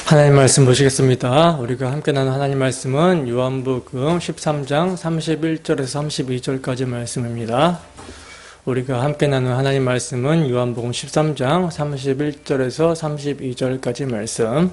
하나님 말씀 보시겠습니다. 우리가 함께 나눈 하나님 말씀은 요한복음 13장 31절에서 32절까지 말씀입니다. 우리가 함께 나눈 하나님 말씀은 요한복음 13장 31절에서 32절까지 말씀.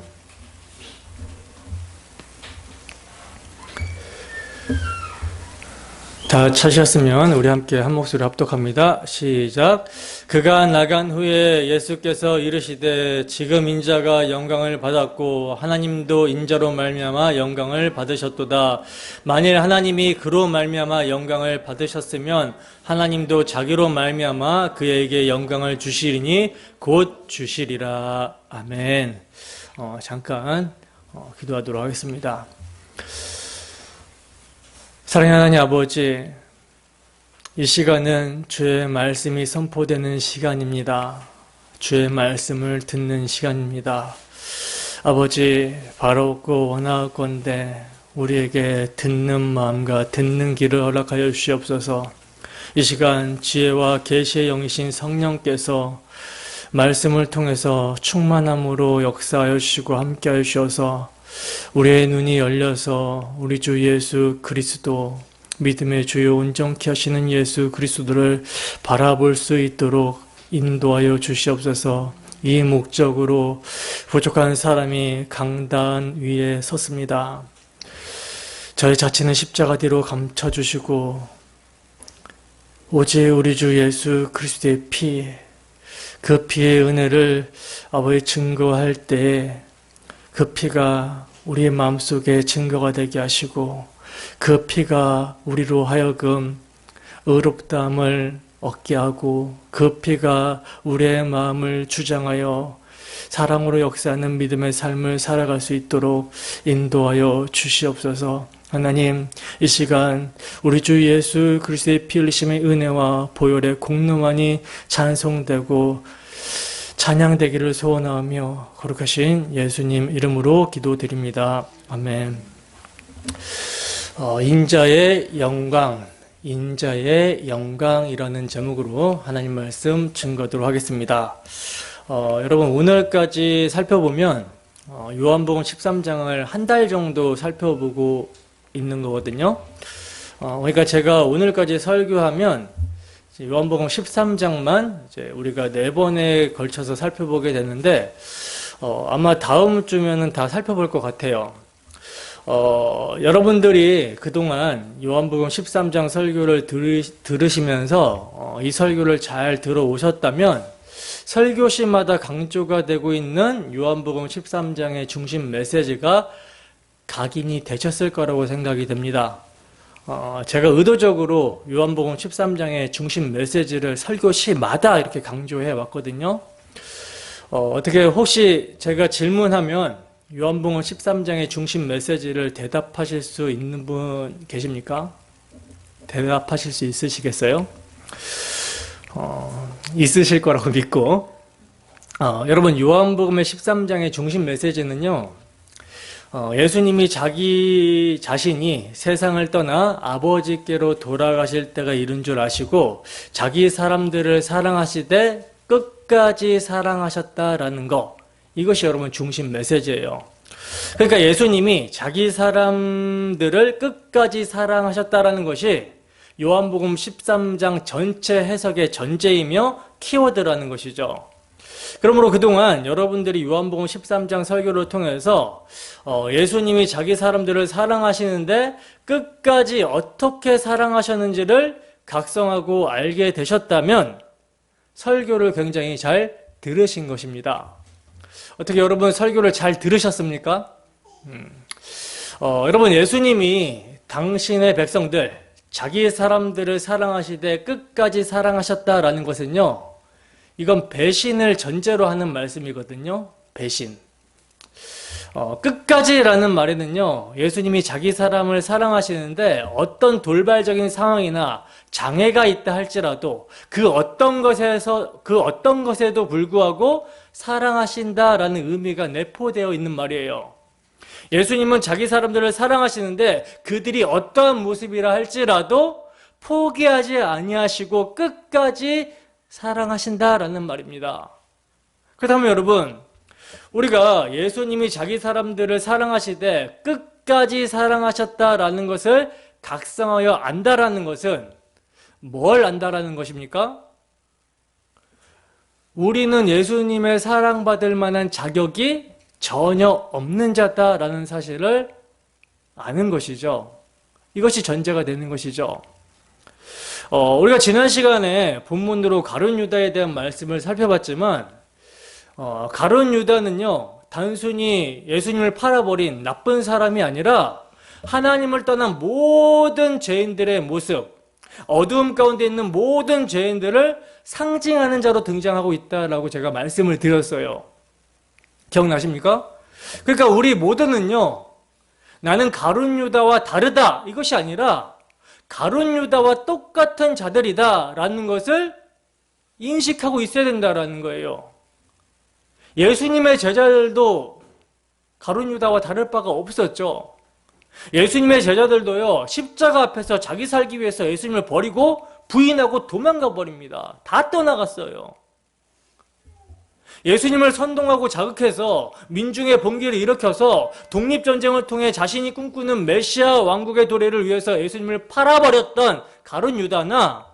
다 찾으셨으면 우리 함께 한 목소리 합독합니다. 시작. 그가 나간 후에 예수께서 이르시되 지금 인자가 영광을 받았고 하나님도 인자로 말미암아 영광을 받으셨도다. 만일 하나님이 그로 말미암아 영광을 받으셨으면 하나님도 자기로 말미암아 그에게 영광을 주시리니 곧 주시리라. 아멘. 잠깐 기도하도록 하겠습니다. 사랑하는 하나님 아버지, 이 시간은 주의 말씀이 선포되는 시간입니다. 주의 말씀을 듣는 시간입니다. 아버지, 바라옵고 원하건대 우리에게 듣는 마음과 듣는 길을 허락하여 주시옵소서. 이 시간 지혜와 계시의 영이신 성령께서 말씀을 통해서 충만함으로 역사하여 주시고 함께하여 주셔서 우리의 눈이 열려서 우리 주 예수 그리스도, 믿음의 주요 온전케 하시는 예수 그리스도를 바라볼 수 있도록 인도하여 주시옵소서. 이 목적으로 부족한 사람이 강단 위에 섰습니다. 저의 자치는 십자가 뒤로 감춰주시고 오직 우리 주 예수 그리스도의 피, 그 피의 은혜를 아버지 증거할 때에 그 피가 우리의 마음속에 증거가 되게 하시고 그 피가 우리로 하여금 의롭다함을 얻게 하고 그 피가 우리의 마음을 주장하여 사랑으로 역사하는 믿음의 삶을 살아갈 수 있도록 인도하여 주시옵소서. 하나님, 이 시간 우리 주 예수 그리스도의 피 흘리심의 은혜와 보혈의 공로만이 찬송되고 찬양되기를 소원하며 거룩하신 예수님 이름으로 기도드립니다. 아멘. 인자의 영광, 인자의 영광이라는 제목으로 하나님 말씀 증거하도록 하겠습니다. 여러분, 오늘까지 살펴보면 요한복음 13장을 한 달 정도 살펴보고 있는 거거든요. 그러니까 제가 오늘까지 설교하면 요한복음 13장만 이제 우리가 4번에 걸쳐서 살펴보게 되는데 아마 다음 주면은 다 살펴볼 것 같아요. 여러분들이 그동안 요한복음 13장 설교를 들으시면서 이 설교를 잘 들어오셨다면 설교시마다 강조가 되고 있는 요한복음 13장의 중심 메시지가 각인이 되셨을 거라고 생각이 됩니다. 제가 의도적으로 요한복음 13장의 중심 메시지를 설교시마다 이렇게 강조해 왔거든요. 어떻게 혹시 제가 질문하면 요한복음 13장의 중심 메시지를 대답하실 수 있는 분 계십니까? 대답하실 수 있으시겠어요? 있으실 거라고 믿고 여러분, 요한복음의 13장의 중심 메시지는요, 예수님이 자기 자신이 세상을 떠나 아버지께로 돌아가실 때가 이른 줄 아시고 자기 사람들을 사랑하시되 끝까지 사랑하셨다라는 거, 이것이 여러분 중심 메시지예요. 그러니까 예수님이 자기 사람들을 끝까지 사랑하셨다라는 것이 요한복음 13장 전체 해석의 전제이며 키워드라는 것이죠. 그러므로 그동안 여러분들이 요한복음 13장 설교를 통해서 예수님이 자기 사람들을 사랑하시는데 끝까지 어떻게 사랑하셨는지를 각성하고 알게 되셨다면 설교를 굉장히 잘 들으신 것입니다. 어떻게 여러분 설교를 잘 들으셨습니까? 여러분, 예수님이 당신의 백성들, 자기 사람들을 사랑하시되 끝까지 사랑하셨다라는 것은요, 이건 배신을 전제로 하는 말씀이거든요. 배신. 끝까지라는 말에는요, 예수님이 자기 사람을 사랑하시는데 어떤 돌발적인 상황이나 장애가 있다 할지라도 그 어떤 것에도 불구하고 사랑하신다라는 의미가 내포되어 있는 말이에요. 예수님은 자기 사람들을 사랑하시는데 그들이 어떠한 모습이라 할지라도 포기하지 아니하시고 끝까지 사랑하신다라는 말입니다. 그렇다면 여러분, 우리가 예수님이 자기 사람들을 사랑하시되 끝까지 사랑하셨다라는 것을 각성하여 안다라는 것은 뭘 안다라는 것입니까? 우리는 예수님의 사랑받을 만한 자격이 전혀 없는 자다라는 사실을 아는 것이죠. 이것이 전제가 되는 것이죠. 우리가 지난 시간에 본문으로 가룟 유다에 대한 말씀을 살펴봤지만 가룟 유다는요, 단순히 예수님을 팔아버린 나쁜 사람이 아니라 하나님을 떠난 모든 죄인들의 모습, 어두움 가운데 있는 모든 죄인들을 상징하는 자로 등장하고 있다라고 제가 말씀을 드렸어요. 기억나십니까? 그러니까 우리 모두는요, 나는 가룟 유다와 다르다, 이것이 아니라 가룟 유다와 똑같은 자들이다 라는 것을 인식하고 있어야 된다라는 거예요. 예수님의 제자들도 가룟 유다와 다를 바가 없었죠. 예수님의 제자들도요, 십자가 앞에서 자기 살기 위해서 예수님을 버리고 부인하고 도망가 버립니다. 다 떠나갔어요. 예수님을 선동하고 자극해서 민중의 봉기를 일으켜서 독립전쟁을 통해 자신이 꿈꾸는 메시아 왕국의 도래를 위해서 예수님을 팔아버렸던 가룟 유다나,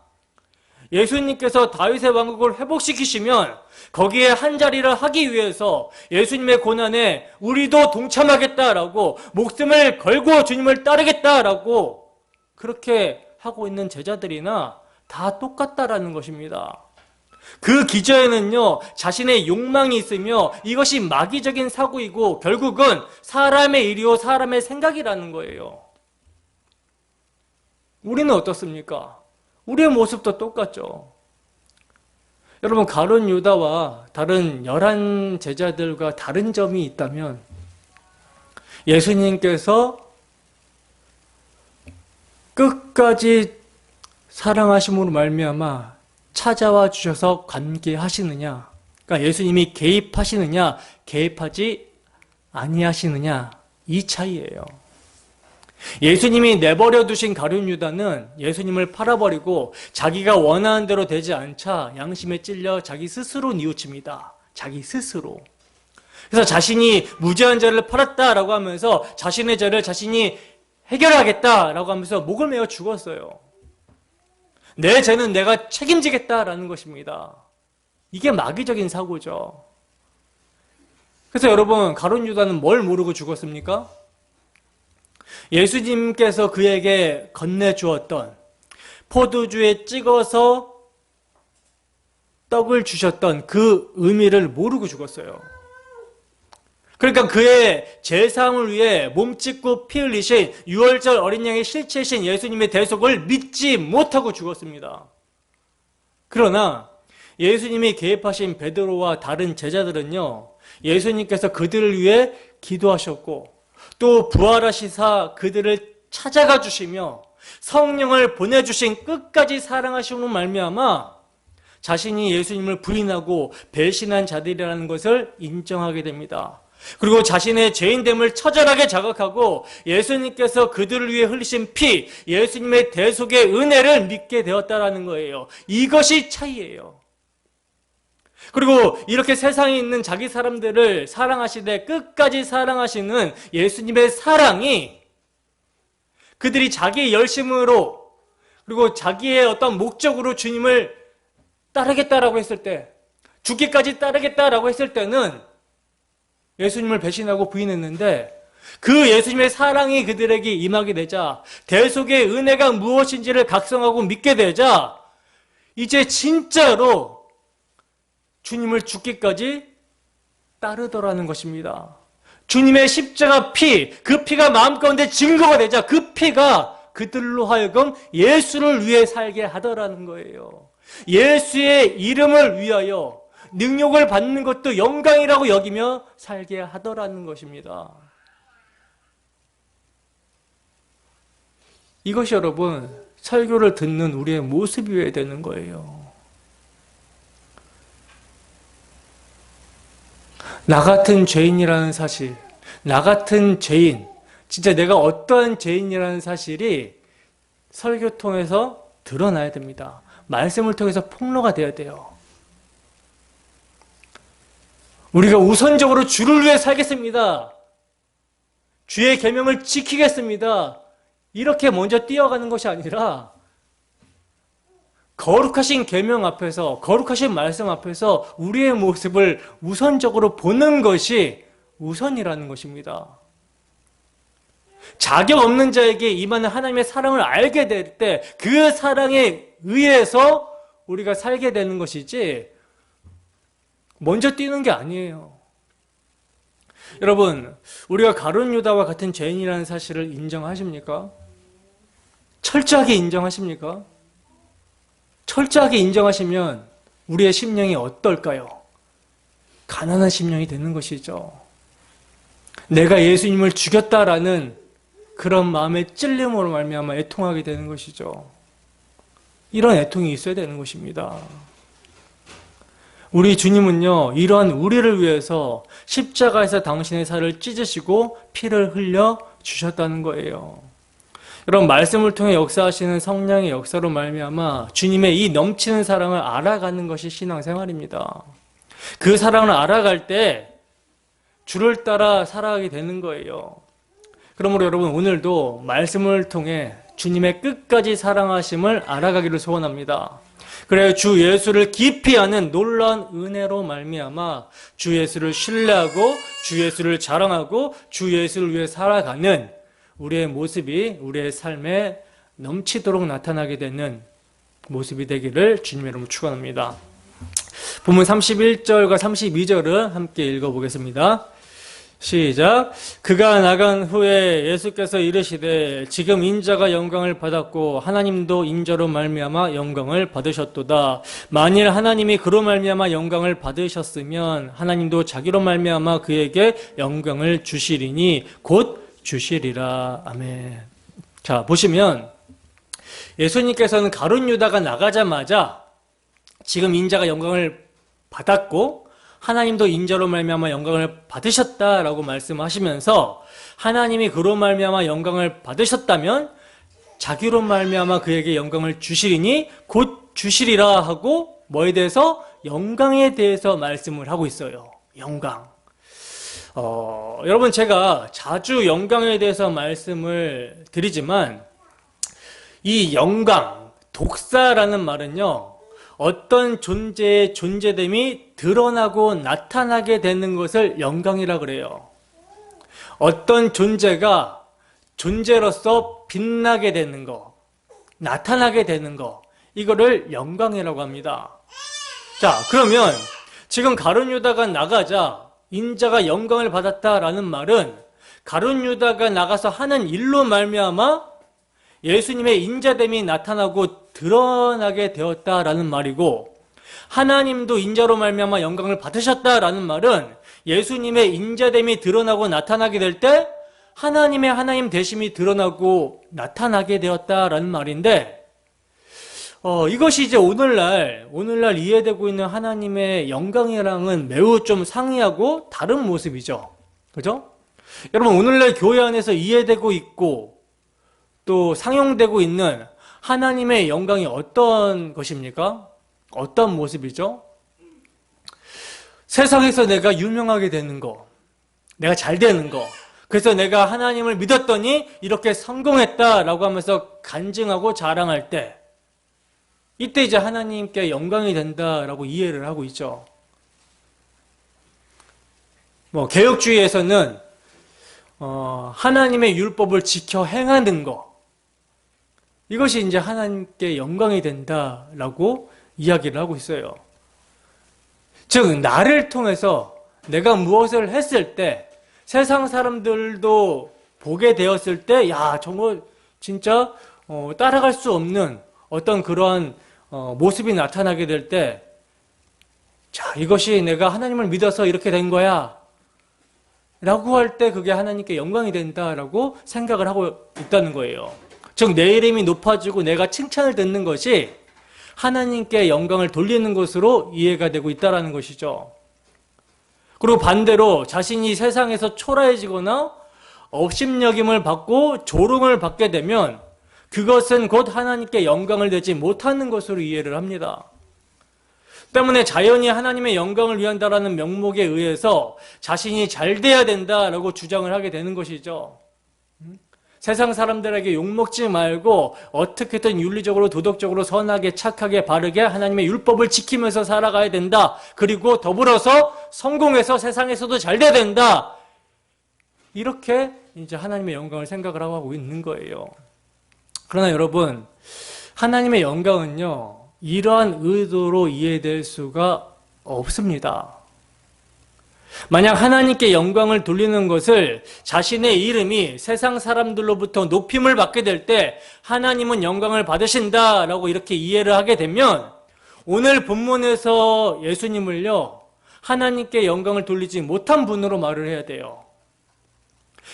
예수님께서 다윗의 왕국을 회복시키시면 거기에 한자리를 하기 위해서 예수님의 고난에 우리도 동참하겠다라고 목숨을 걸고 주님을 따르겠다라고 그렇게 하고 있는 제자들이나 다 똑같다라는 것입니다. 그 기저에는요, 자신의 욕망이 있으며 이것이 마귀적인 사고이고 결국은 사람의 일이요 사람의 생각이라는 거예요. 우리는 어떻습니까? 우리의 모습도 똑같죠. 여러분, 가룟 유다와 다른 11 제자들과 다른 점이 있다면 예수님께서 끝까지 사랑하심으로 말미암아 찾아와 주셔서 관계하시느냐, 그러니까 예수님이 개입하시느냐 개입하지 아니하시느냐, 이 차이예요. 예수님이 내버려 두신 가룟 유다는 예수님을 팔아버리고 자기가 원하는 대로 되지 않자 양심에 찔려 자기 스스로 뉘우칩니다. 자기 스스로. 그래서 자신이 무죄한 자를 팔았다라고 하면서 자신의 죄를 자신이 해결하겠다라고 하면서 목을 메어 죽었어요. 내 죄는 내가 책임지겠다라는 것입니다. 이게 마귀적인 사고죠. 그래서 여러분, 가룟 유다는 뭘 모르고 죽었습니까? 예수님께서 그에게 건네주었던 포도주에 찍어서 떡을 주셨던 그 의미를 모르고 죽었어요. 그러니까 그의 제사함을 위해 몸짓고 피 흘리신 6월절 어린 양의 실체이신 예수님의 대속을 믿지 못하고 죽었습니다. 그러나 예수님이 개입하신 베드로와 다른 제자들은요, 예수님께서 그들을 위해 기도하셨고 또 부활하시사 그들을 찾아가 주시며 성령을 보내주신 끝까지 사랑하심으로 말미암아 자신이 예수님을 부인하고 배신한 자들이라는 것을 인정하게 됩니다. 그리고 자신의 죄인됨을 처절하게 자각하고 예수님께서 그들을 위해 흘리신 피, 예수님의 대속의 은혜를 믿게 되었다라는 거예요. 이것이 차이예요. 그리고 이렇게 세상에 있는 자기 사람들을 사랑하시되 끝까지 사랑하시는 예수님의 사랑이 그들이 자기의 열심으로 그리고 자기의 어떤 목적으로 주님을 따르겠다라고 했을 때, 죽기까지 따르겠다라고 했을 때는 예수님을 배신하고 부인했는데, 그 예수님의 사랑이 그들에게 임하게 되자, 대속의 은혜가 무엇인지를 각성하고 믿게 되자 이제 진짜로 주님을 죽기까지 따르더라는 것입니다. 주님의 십자가 피, 그 피가 마음 가운데 증거가 되자 그 피가 그들로 하여금 예수를 위해 살게 하더라는 거예요. 예수의 이름을 위하여 능력을 받는 것도 영광이라고 여기며 살게 하더라는 것입니다. 이것이 여러분, 설교를 듣는 우리의 모습이어야 되는 거예요. 나 같은 죄인이라는 사실, 나 같은 죄인, 진짜 내가 어떠한 죄인이라는 사실이 설교 통해서 드러나야 됩니다. 말씀을 통해서 폭로가 되어야 돼요. 우리가 우선적으로 주를 위해 살겠습니다. 주의 계명을 지키겠습니다. 이렇게 먼저 뛰어가는 것이 아니라 거룩하신 계명 앞에서, 거룩하신 말씀 앞에서 우리의 모습을 우선적으로 보는 것이 우선이라는 것입니다. 자격 없는 자에게 임하는 하나님의 사랑을 알게 될 때 그 사랑에 의해서 우리가 살게 되는 것이지 먼저 뛰는 게 아니에요. 여러분, 우리가 가룟 유다와 같은 죄인이라는 사실을 인정하십니까? 철저하게 인정하십니까? 철저하게 인정하시면 우리의 심령이 어떨까요? 가난한 심령이 되는 것이죠. 내가 예수님을 죽였다라는 그런 마음의 찔림으로 말미암아 애통하게 되는 것이죠. 이런 애통이 있어야 되는 것입니다. 우리 주님은요, 이러한 우리를 위해서 십자가에서 당신의 살을 찢으시고 피를 흘려 주셨다는 거예요. 여러분, 말씀을 통해 역사하시는 성령의 역사로 말미암아 주님의 이 넘치는 사랑을 알아가는 것이 신앙생활입니다. 그 사랑을 알아갈 때 주를 따라 살아가게 되는 거예요. 그러므로 여러분, 오늘도 말씀을 통해 주님의 끝까지 사랑하심을 알아가기를 소원합니다. 그래야 주 예수를 깊이 아는 놀라운 은혜로 말미암아 주 예수를 신뢰하고 주 예수를 자랑하고 주 예수를 위해 살아가는 우리의 모습이 우리의 삶에 넘치도록 나타나게 되는 모습이 되기를 주님의 이름으로 축원합니다. 본문 31절과 32절을 함께 읽어보겠습니다. 시작. 그가 나간 후에 예수께서 이르시되 지금 인자가 영광을 받았고 하나님도 인자로 말미암아 영광을 받으셨도다. 만일 하나님이 그로 말미암아 영광을 받으셨으면 하나님도 자기로 말미암아 그에게 영광을 주시리니 곧 주시리라. 아멘. 자, 보시면 예수님께서는 가룟 유다가 나가자마자 지금 인자가 영광을 받았고 하나님도 인자로 말미암아 영광을 받으셨다라고 말씀하시면서 하나님이 그로 말미암아 영광을 받으셨다면 자기로 말미암아 그에게 영광을 주시리니 곧 주시리라 하고 뭐에 대해서? 영광에 대해서 말씀을 하고 있어요. 영광. 여러분, 제가 자주 영광에 대해서 말씀을 드리지만 이 영광, 독사라는 말은요, 어떤 존재의 존재됨이 드러나고 나타나게 되는 것을 영광이라 그래요. 어떤 존재가 존재로서 빛나게 되는 거, 나타나게 되는 거, 이거를 영광이라고 합니다. 자, 그러면 지금 가룟 유다가 나가자 인자가 영광을 받았다라는 말은 가룟 유다가 나가서 하는 일로 말미암아 예수님의 인자됨이 나타나고 드러나게 되었다라는 말이고, 하나님도 인자로 말미암아 영광을 받으셨다라는 말은 예수님의 인자됨이 드러나고 나타나게 될 때 하나님의 하나님 되심이 드러나고 나타나게 되었다라는 말인데, 이것이 이제 오늘날 이해되고 있는 하나님의 영광이랑은 매우 좀 상이하고 다른 모습이죠. 그죠? 여러분, 오늘날 교회 안에서 이해되고 있고 또 상용되고 있는 하나님의 영광이 어떤 것입니까? 어떤 모습이죠? 세상에서 내가 유명하게 되는 거, 내가 잘 되는 거, 그래서 내가 하나님을 믿었더니 이렇게 성공했다라고 하면서 간증하고 자랑할 때, 이때 이제 하나님께 영광이 된다라고 이해를 하고 있죠. 개혁주의에서는 하나님의 율법을 지켜 행하는 거, 이것이 이제 하나님께 영광이 된다라고 이야기를 하고 있어요. 즉, 나를 통해서 내가 무엇을 했을 때 세상 사람들도 보게 되었을 때, 야, 정말 진짜 따라갈 수 없는 어떤 그러한 모습이 나타나게 될 때, 자, 이것이 내가 하나님을 믿어서 이렇게 된 거야 라고 할 때 그게 하나님께 영광이 된다라고 생각을 하고 있다는 거예요. 즉, 내 이름이 높아지고 내가 칭찬을 듣는 것이 하나님께 영광을 돌리는 것으로 이해가 되고 있다는 것이죠. 그리고 반대로 자신이 세상에서 초라해지거나 업신여김을 받고 조롱을 받게 되면 그것은 곧 하나님께 영광을 내지 못하는 것으로 이해를 합니다. 때문에 자연이 하나님의 영광을 위한다라는 명목에 의해서 자신이 잘 돼야 된다라고 주장을 하게 되는 것이죠. 세상 사람들에게 욕먹지 말고 어떻게든 윤리적으로 도덕적으로 선하게 착하게 바르게 하나님의 율법을 지키면서 살아가야 된다. 그리고 더불어서 성공해서 세상에서도 잘 돼야 된다. 이렇게 이제 하나님의 영광을 생각을 하고 있는 거예요. 그러나 여러분, 하나님의 영광은요, 이러한 의도로 이해될 수가 없습니다. 만약 하나님께 영광을 돌리는 것을 자신의 이름이 세상 사람들로부터 높임을 받게 될 때 하나님은 영광을 받으신다라고 이렇게 이해를 하게 되면 오늘 본문에서 예수님을요, 하나님께 영광을 돌리지 못한 분으로 말을 해야 돼요.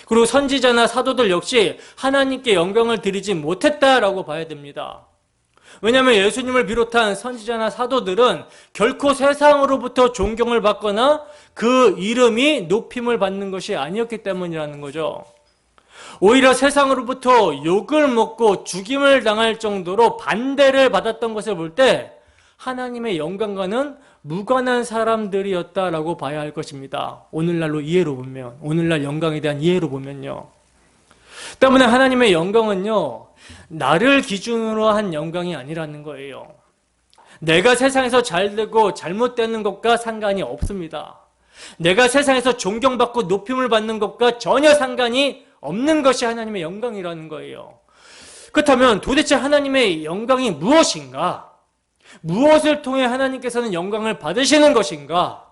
그리고 선지자나 사도들 역시 하나님께 영광을 드리지 못했다라고 봐야 됩니다. 왜냐하면 예수님을 비롯한 선지자나 사도들은 결코 세상으로부터 존경을 받거나 그 이름이 높임을 받는 것이 아니었기 때문이라는 거죠. 오히려 세상으로부터 욕을 먹고 죽임을 당할 정도로 반대를 받았던 것을 볼 때 하나님의 영광과는 무관한 사람들이었다라고 봐야 할 것입니다. 오늘날로 이해로 보면, 오늘날 영광에 대한 이해로 보면요. 때문에 하나님의 영광은요, 나를 기준으로 한 영광이 아니라는 거예요. 내가 세상에서 잘되고 잘못되는 것과 상관이 없습니다. 내가 세상에서 존경받고 높임을 받는 것과 전혀 상관이 없는 것이 하나님의 영광이라는 거예요. 그렇다면 도대체 하나님의 영광이 무엇인가? 무엇을 통해 하나님께서는 영광을 받으시는 것인가?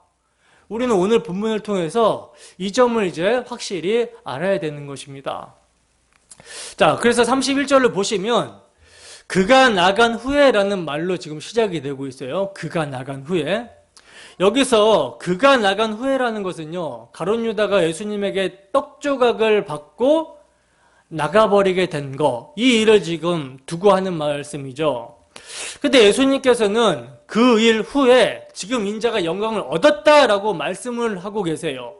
우리는 오늘 본문을 통해서 이 점을 이제 확실히 알아야 되는 것입니다. 자, 그래서 31절을 보시면 그가 나간 후에라는 말로 지금 시작이 되고 있어요. 그가 나간 후에. 여기서 그가 나간 후에라는 것은요, 가룟 유다가 예수님에게 떡 조각을 받고 나가버리게 된 거, 이 일을 지금 두고 하는 말씀이죠. 근데 예수님께서는 그 일 후에 지금 인자가 영광을 얻었다라고 말씀을 하고 계세요.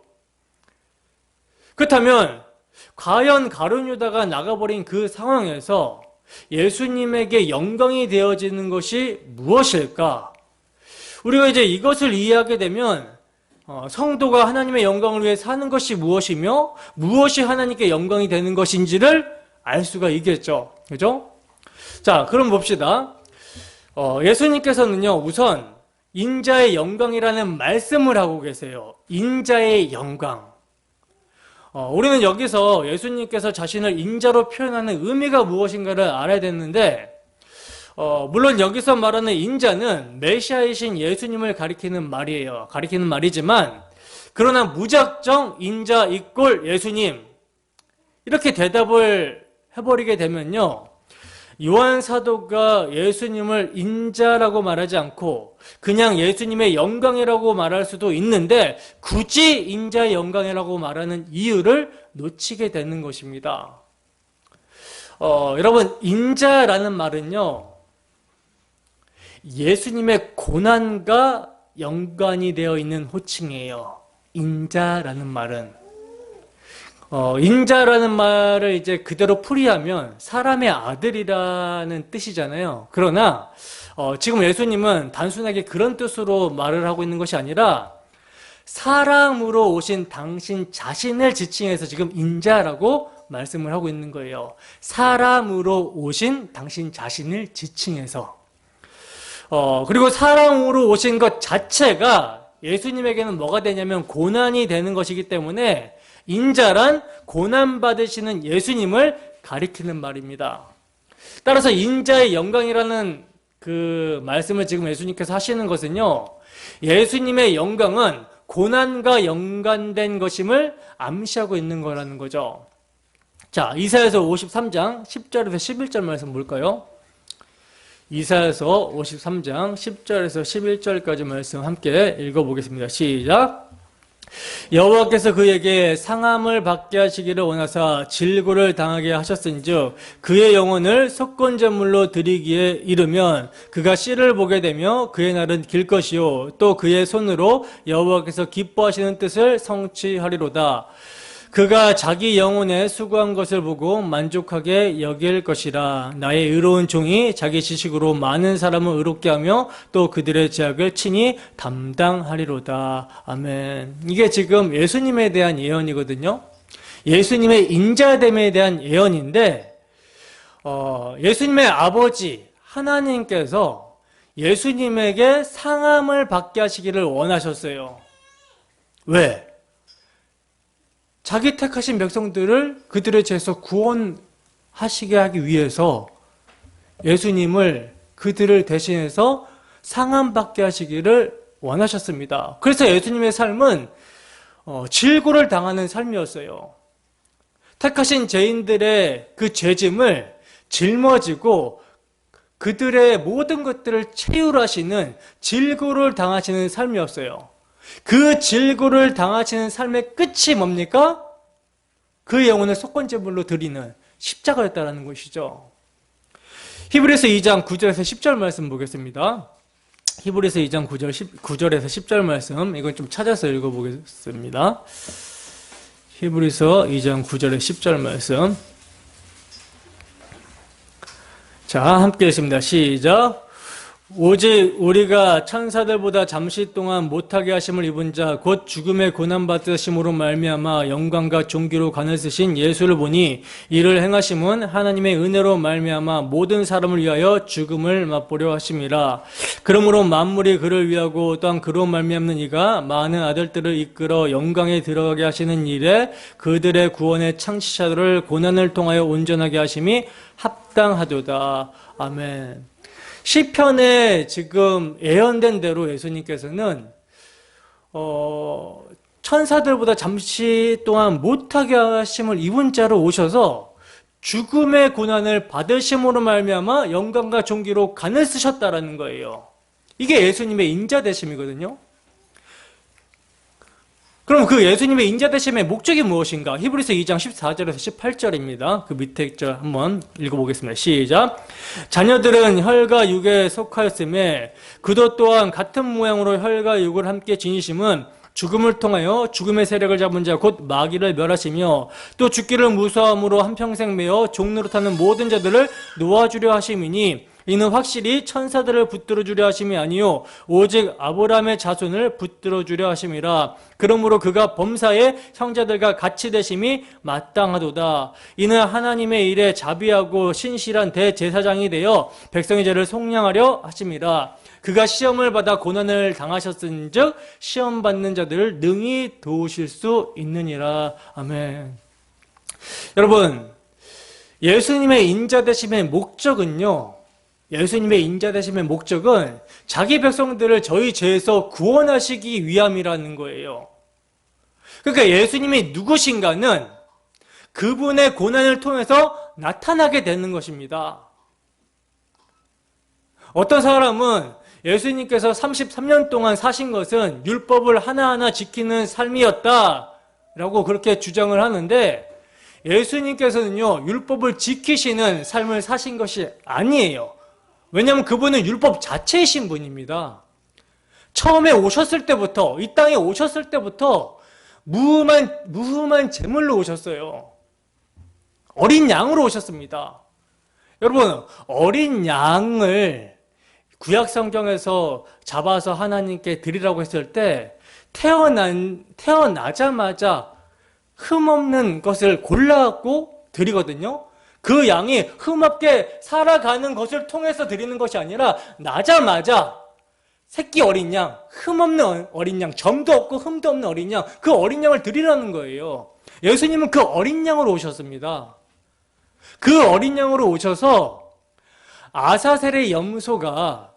그렇다면 과연 가룟 유다가 나가버린 그 상황에서 예수님에게 영광이 되어지는 것이 무엇일까? 우리가 이제 이것을 이해하게 되면 성도가 하나님의 영광을 위해 사는 것이 무엇이며 무엇이 하나님께 영광이 되는 것인지를 알 수가 있겠죠. 그죠? 자, 그럼 봅시다. 예수님께서는요, 우선 인자의 영광이라는 말씀을 하고 계세요. 인자의 영광. 우리는 여기서 예수님께서 자신을 인자로 표현하는 의미가 무엇인가를 알아야 되는데, 물론 여기서 말하는 인자는 메시아이신 예수님을 가리키는 말이에요. 가리키는 말이지만, 그러나 무작정 인자 이꼴 예수님, 이렇게 대답을 해버리게 되면요, 요한 사도가 예수님을 인자라고 말하지 않고 그냥 예수님의 영광이라고 말할 수도 있는데 굳이 인자의 영광이라고 말하는 이유를 놓치게 되는 것입니다. 여러분, 인자라는 말은요, 예수님의 고난과 연관이 되어 있는 호칭이에요. 인자라는 말은. 인자라는 말을 이제 그대로 풀이하면 사람의 아들이라는 뜻이잖아요. 그러나 지금 예수님은 단순하게 그런 뜻으로 말을 하고 있는 것이 아니라 사람으로 오신 당신 자신을 지칭해서 지금 인자라고 말씀을 하고 있는 거예요. 사람으로 오신 당신 자신을 지칭해서. 그리고 사람으로 오신 것 자체가 예수님에게는 뭐가 되냐면 고난이 되는 것이기 때문에 인자란 고난받으시는 예수님을 가리키는 말입니다. 따라서 인자의 영광이라는 그 말씀을 지금 예수님께서 하시는 것은요, 예수님의 영광은 고난과 연관된 것임을 암시하고 있는 거라는 거죠. 자, 이사야서 53장 10절에서 11절 말씀 볼까요? 이사야서 53장 10절에서 11절까지 말씀 함께 읽어보겠습니다. 시작! 여호와께서 그에게 상함을 받게 하시기를 원하사 질고를 당하게 하셨은즉 그의 영혼을 석권제물로 드리기에 이르면 그가 씨를 보게 되며 그의 날은 길 것이요 또 그의 손으로 여호와께서 기뻐하시는 뜻을 성취하리로다. 그가 자기 영혼에 수고한 것을 보고 만족하게 여길 것이라. 나의 의로운 종이 자기 지식으로 많은 사람을 의롭게 하며 또 그들의 죄악을 친히 담당하리로다. 아멘. 이게 지금 예수님에 대한 예언이거든요. 예수님의 인자됨에 대한 예언인데, 예수님의 아버지 하나님께서 예수님에게 상함을 받게 하시기를 원하셨어요. 왜? 자기 택하신 백성들을 그들의 죄에서 구원하시게 하기 위해서 예수님을 그들을 대신해서 상함받게 하시기를 원하셨습니다. 그래서 예수님의 삶은 질고를 당하는 삶이었어요. 택하신 죄인들의 그 죄짐을 짊어지고 그들의 모든 것들을 채울하시는 질고를 당하시는 삶이었어요. 그 질고를 당하시는 삶의 끝이 뭡니까? 그 영혼을 속건제물로 드리는 십자가였다는 것이죠. 히브리서 2장 9절에서 10절 말씀 보겠습니다. 히브리서 2장 9절에서 10절 말씀, 이건 좀 찾아서 읽어보겠습니다. 히브리서 2장 9절에 10절 말씀. 자, 함께 읽습니다. 시작. 오직 우리가 천사들보다 잠시 동안 못하게 하심을 입은 자 곧 죽음의 고난받으심으로 말미암아 영광과 존귀로 관을 쓰신 예수를 보니 이를 행하심은 하나님의 은혜로 말미암아 모든 사람을 위하여 죽음을 맛보려 하심이라. 그러므로 만물이 그를 위하고 또한 그로 말미암는 이가 많은 아들들을 이끌어 영광에 들어가게 하시는 일에 그들의 구원의 창시자들을 고난을 통하여 온전하게 하심이 합당하도다. 아멘. 시편에 지금 예언된 대로 예수님께서는 천사들보다 잠시 동안 못하게 하심을 입은 자로 오셔서 죽음의 고난을 받으심으로 말미암아 영광과 존귀로 간을 쓰셨다라는 거예요. 이게 예수님의 인자되심이거든요. 그럼 그 예수님의 인자되심의 목적이 무엇인가? 히브리서 2장 14절에서 18절입니다. 그 밑에 절 한번 읽어보겠습니다. 시작. 자녀들은 혈과 육에 속하였음에 그도 또한 같은 모양으로 혈과 육을 함께 지니심은 죽음을 통하여 죽음의 세력을 잡은 자 곧 마귀를 멸하시며 또 죽기를 무서함으로 한평생 매어 종노릇하는 모든 자들을 놓아주려 하심이니 이는 확실히 천사들을 붙들어 주려 하심이 아니요 오직 아브라함의 자손을 붙들어 주려 하심이라. 그러므로 그가 범사의 형제들과 같이 되심이 마땅하도다. 이는 하나님의 일에 자비하고 신실한 대제사장이 되어 백성의 죄를 속량하려 하심이라. 그가 시험을 받아 고난을 당하셨은즉 시험 받는 자들을 능히 도우실 수 있느니라. 아멘. 여러분, 예수님의 인자되심의 목적은요, 예수님의 인자되심의 목적은 자기 백성들을 저희 죄에서 구원하시기 위함이라는 거예요. 그러니까 예수님이 누구신가는 그분의 고난을 통해서 나타나게 되는 것입니다. 어떤 사람은 예수님께서 33년 동안 사신 것은 율법을 하나하나 지키는 삶이었다라고 그렇게 주장을 하는데, 예수님께서는요, 율법을 지키시는 삶을 사신 것이 아니에요. 왜냐하면 그분은 율법 자체이신 분입니다. 처음에 오셨을 때부터, 이 땅에 오셨을 때부터 무흠한 제물로 오셨어요. 어린 양으로 오셨습니다. 여러분, 어린 양을 구약 성경에서 잡아서 하나님께 드리라고 했을 때 태어나자마자 흠없는 것을 골라갖고 드리거든요. 그 양이 흠없게 살아가는 것을 통해서 드리는 것이 아니라 나자마자 새끼 어린 양, 흠없는 어린 양, 점도 없고 흠도 없는 어린 양, 그 어린 양을 드리라는 거예요. 예수님은 그 어린 양으로 오셨습니다. 그 어린 양으로 오셔서 아사셀의 염소가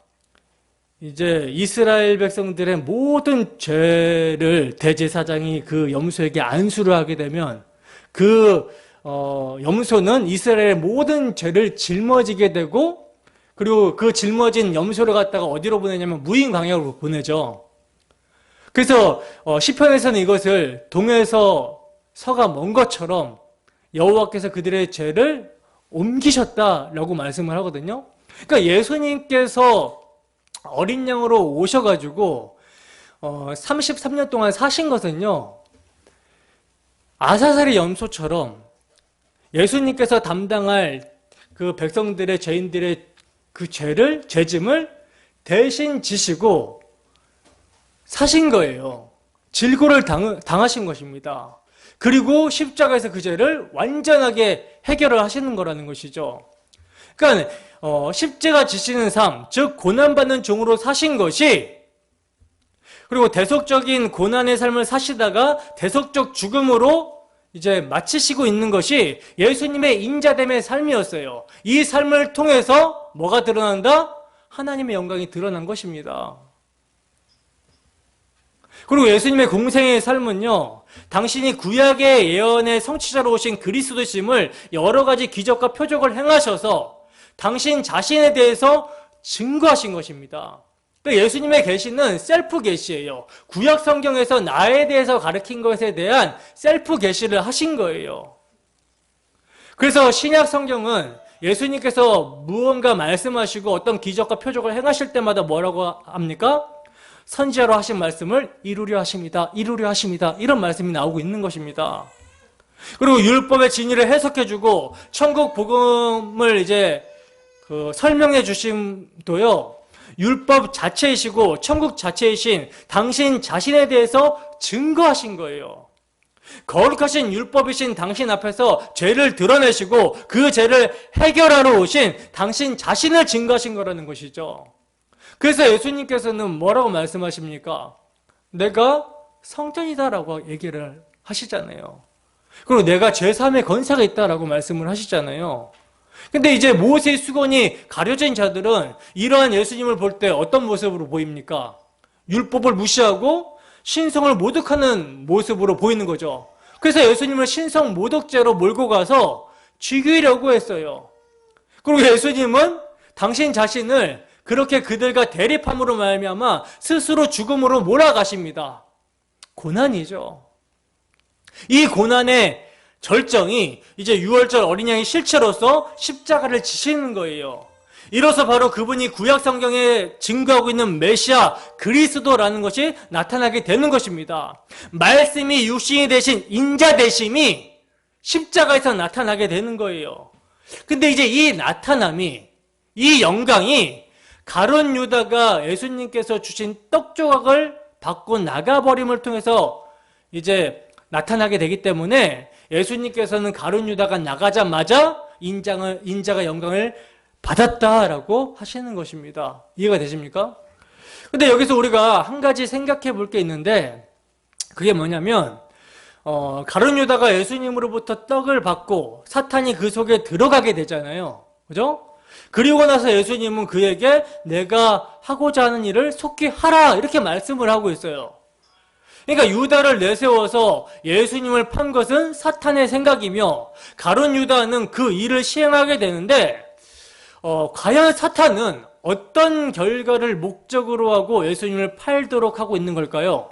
이제 이스라엘 백성들의 모든 죄를 대제사장이 그 염소에게 안수를 하게 되면 그 염소는 이스라엘의 모든 죄를 짊어지게 되고, 그리고 그 짊어진 염소를 갖다가 어디로 보내냐면 무인광야로 보내죠. 그래서 시편에서는 이것을 동에서 서가 먼 것처럼 여호와께서 그들의 죄를 옮기셨다라고 말씀을 하거든요. 그러니까 예수님께서 어린 양으로 오셔가지고 33년 동안 사신 것은요, 아사살의 염소처럼 예수님께서 담당할 그 백성들의 죄인들의 그 죄짐을 대신 지시고 사신 거예요. 질고를 당하신 것입니다. 그리고 십자가에서 그 죄를 완전하게 해결을 하시는 거라는 것이죠. 그러니까 십자가 지시는 삶, 즉 고난받는 종으로 사신 것이, 그리고 대속적인 고난의 삶을 사시다가 대속적 죽음으로 이제 마치시고 있는 것이 예수님의 인자됨의 삶이었어요. 이 삶을 통해서 뭐가 드러난다? 하나님의 영광이 드러난 것입니다. 그리고 예수님의 공생의 삶은요, 당신이 구약의 예언의 성취자로 오신 그리스도심을 여러 가지 기적과 표적을 행하셔서 당신 자신에 대해서 증거하신 것입니다. 예수님의 계시는 셀프 계시예요. 구약 성경에서 나에 대해서 가르친 것에 대한 셀프 계시를 하신 거예요. 그래서 신약 성경은 예수님께서 무언가 말씀하시고 어떤 기적과 표적을 행하실 때마다 뭐라고 합니까? 선지자로 하신 말씀을 이루려 하십니다. 이루려 하십니다. 이런 말씀이 나오고 있는 것입니다. 그리고 율법의 진리를 해석해주고 천국 복음을 이제 설명해 주심도요, 율법 자체이시고 천국 자체이신 당신 자신에 대해서 증거하신 거예요. 거룩하신 율법이신 당신 앞에서 죄를 드러내시고 그 죄를 해결하러 오신 당신 자신을 증거하신 거라는 것이죠. 그래서 예수님께서는 뭐라고 말씀하십니까? 내가 성전이다라고 얘기를 하시잖아요. 그리고 내가 제3의 권세가 있다라고 말씀을 하시잖아요. 근데 이제 모세의 수건이 가려진 자들은 이러한 예수님을 볼 때 어떤 모습으로 보입니까? 율법을 무시하고 신성을 모독하는 모습으로 보이는 거죠. 그래서 예수님을 신성 모독죄로 몰고 가서 죽이려고 했어요. 그리고 예수님은 당신 자신을 그렇게 그들과 대립함으로 말미암아 스스로 죽음으로 몰아가십니다. 고난이죠. 이 고난의 절정이 이제 6월절 어린 양의 실체로서 십자가를 지시는 거예요. 이로써 바로 그분이 구약 성경에 증거하고 있는 메시아 그리스도라는 것이 나타나게 되는 것입니다. 말씀이 육신이 되신 인자 되심이 십자가에서 나타나게 되는 거예요. 근데 이제 이 나타남이, 이 영광이 가룟 유다가 예수님께서 주신 떡 조각을 받고 나가버림을 통해서 이제 나타나게 되기 때문에 예수님께서는 가룟 유다가 나가자마자 인자가 영광을 받았다라고 하시는 것입니다. 이해가 되십니까? 근데 여기서 우리가 한 가지 생각해 볼 게 있는데, 그게 뭐냐면 가룟 유다가 예수님으로부터 떡을 받고 사탄이 그 속에 들어가게 되잖아요. 그죠? 그리고 나서 예수님은 그에게 내가 하고자 하는 일을 속히 하라 이렇게 말씀을 하고 있어요. 그러니까 유다를 내세워서 예수님을 판 것은 사탄의 생각이며 가룟 유다는 그 일을 시행하게 되는데, 과연 사탄은 어떤 결과를 목적으로 하고 예수님을 팔도록 하고 있는 걸까요?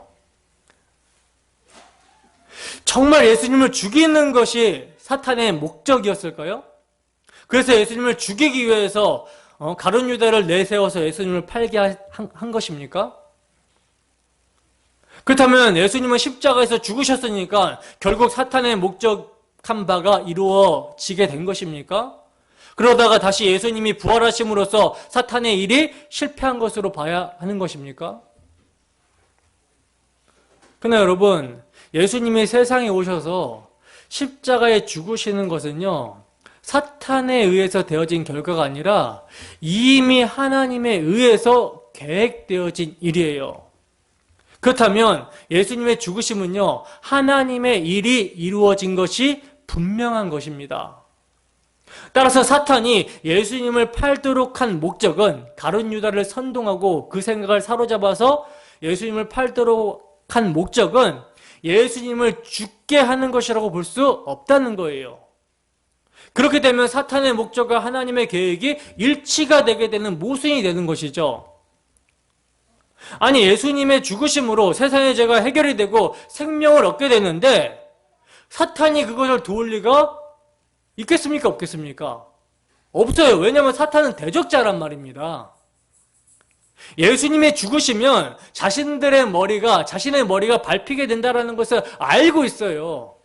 정말 예수님을 죽이는 것이 사탄의 목적이었을까요? 그래서 예수님을 죽이기 위해서 가룟 유다를 내세워서 예수님을 팔게 한 것입니까? 그렇다면 예수님은 십자가에서 죽으셨으니까 결국 사탄의 목적한 바가 이루어지게 된 것입니까? 그러다가 다시 예수님이 부활하심으로써 사탄의 일이 실패한 것으로 봐야 하는 것입니까? 그러나 여러분, 예수님이 세상에 오셔서 십자가에 죽으시는 것은요, 사탄에 의해서 되어진 결과가 아니라 이미 하나님에 의해서 계획되어진 일이에요. 그렇다면 예수님의 죽으심은요, 하나님의 일이 이루어진 것이 분명한 것입니다. 따라서 사탄이 예수님을 팔도록 한 목적은 가룟 유다를 선동하고 그 생각을 사로잡아서 예수님을 팔도록 한 목적은 예수님을 죽게 하는 것이라고 볼 수 없다는 거예요. 그렇게 되면 사탄의 목적과 하나님의 계획이 일치가 되게 되는 모순이 되는 것이죠. 아니, 예수님의 죽으심으로 세상의 죄가 해결이 되고 생명을 얻게 되는데 사탄이 그것을 도울 리가 있겠습니까? 없겠습니까? 없어요. 왜냐하면 사탄은 대적자란 말입니다. 예수님의 죽으시면 자신의 머리가 밟히게 된다는 것을 알고 있어요.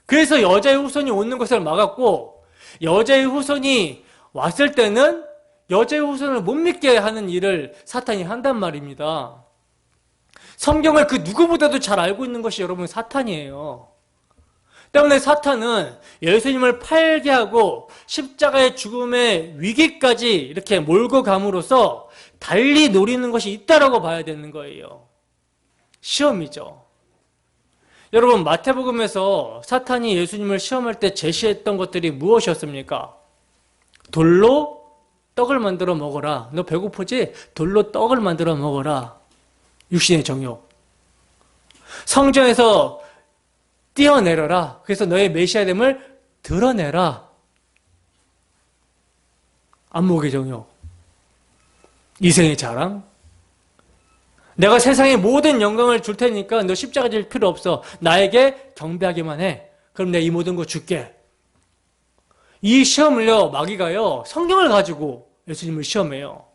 그래서 여자의 후손이 오는 것을 막았고, 여자의 후손이 왔을 때는 여자의 후손을 못 믿게 하는 일을 사탄이 한단 말입니다. 성경을 그 누구보다도 잘 알고 있는 것이 여러분 사탄이에요. 때문에 사탄은 예수님을 팔게 하고 십자가의 죽음의 위기까지 이렇게 몰고 감으로써 달리 노리는 것이 있다라고 봐야 되는 거예요. 시험이죠. 여러분, 마태복음에서 사탄이 예수님을 시험할 때 제시했던 것들이 무엇이었습니까? 돌로 떡을 만들어 먹어라. 너 배고프지? 돌로 떡을 만들어 먹어라. 육신의 정욕. 성전에서 뛰어내려라. 그래서 너의 메시아됨을 드러내라. 안목의 정욕. 이생의 자랑. 내가 세상의 모든 영광을 줄 테니까 너 십자가 질 필요 없어. 나에게 경배하기만 해. 그럼 내가 이 모든 거 줄게. 이 시험을요, 마귀가요, 성경을 가지고 예수님을 시험해요.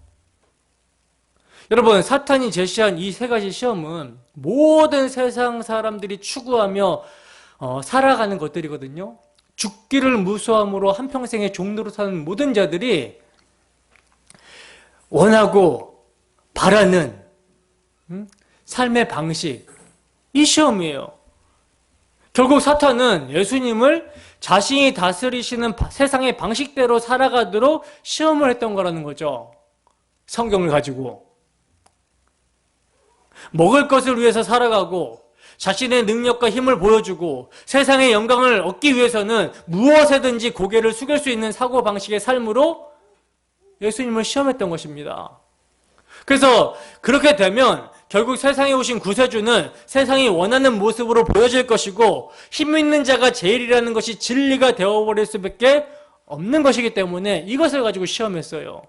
여러분, 사탄이 제시한 이 세 가지 시험은 모든 세상 사람들이 추구하며 살아가는 것들이거든요. 죽기를 무수함으로 한평생의 종로로 사는 모든 자들이 원하고 바라는 삶의 방식, 이 시험이에요. 결국 사탄은 예수님을 자신이 다스리시는 세상의 방식대로 살아가도록 시험을 했던 거라는 거죠. 성경을 가지고. 먹을 것을 위해서 살아가고 자신의 능력과 힘을 보여주고 세상의 영광을 얻기 위해서는 무엇에든지 고개를 숙일 수 있는 사고방식의 삶으로 예수님을 시험했던 것입니다. 그래서 그렇게 되면 결국 세상에 오신 구세주는 세상이 원하는 모습으로 보여질 것이고 힘 있는 자가 제일이라는 것이 진리가 되어버릴 수밖에 없는 것이기 때문에 이것을 가지고 시험했어요.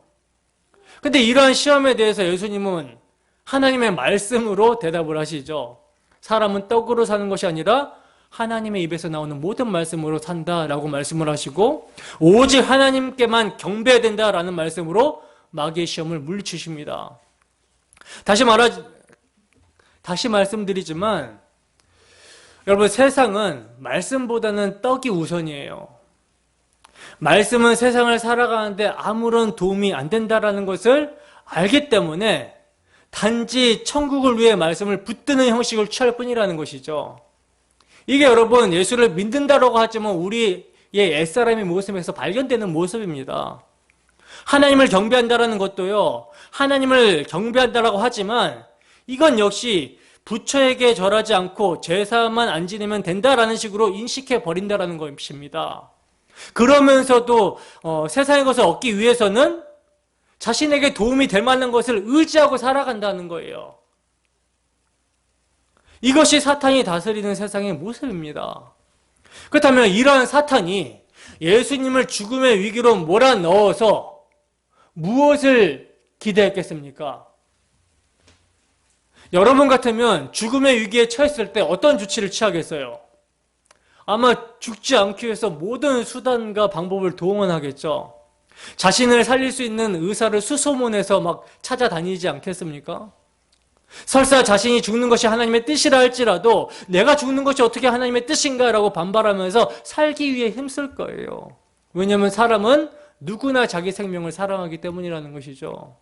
근데 이러한 시험에 대해서 예수님은 하나님의 말씀으로 대답을 하시죠. 사람은 떡으로 사는 것이 아니라 하나님의 입에서 나오는 모든 말씀으로 산다라고 말씀을 하시고 오직 하나님께만 경배해야 된다라는 말씀으로 마귀의 시험을 물리치십니다. 다시 말씀드리지만 여러분, 세상은 말씀보다는 떡이 우선이에요. 말씀은 세상을 살아가는데 아무런 도움이 안 된다라는 것을 알기 때문에 단지 천국을 위해 말씀을 붙드는 형식을 취할 뿐이라는 것이죠. 이게 여러분, 예수를 믿는다라고 하지만 우리의 옛사람의 모습에서 발견되는 모습입니다. 하나님을 경배한다라는 것도요, 하나님을 경배한다라고 하지만 이건 역시 부처에게 절하지 않고 제사만 안 지내면 된다라는 식으로 인식해 버린다라는 것입니다. 그러면서도 세상의 것을 얻기 위해서는 자신에게 도움이 될 만한 것을 의지하고 살아간다는 거예요. 이것이 사탄이 다스리는 세상의 모습입니다. 그렇다면 이러한 사탄이 예수님을 죽음의 위기로 몰아넣어서 무엇을 기대했겠습니까? 여러분 같으면 죽음의 위기에 처했을 때 어떤 조치를 취하겠어요? 아마 죽지 않기 위해서 모든 수단과 방법을 동원하겠죠. 자신을 살릴 수 있는 의사를 수소문해서 막 찾아다니지 않겠습니까? 설사 자신이 죽는 것이 하나님의 뜻이라 할지라도 내가 죽는 것이 어떻게 하나님의 뜻인가 라고 반발하면서 살기 위해 힘쓸 거예요. 왜냐하면 사람은 누구나 자기 생명을 사랑하기 때문이라는 것이죠.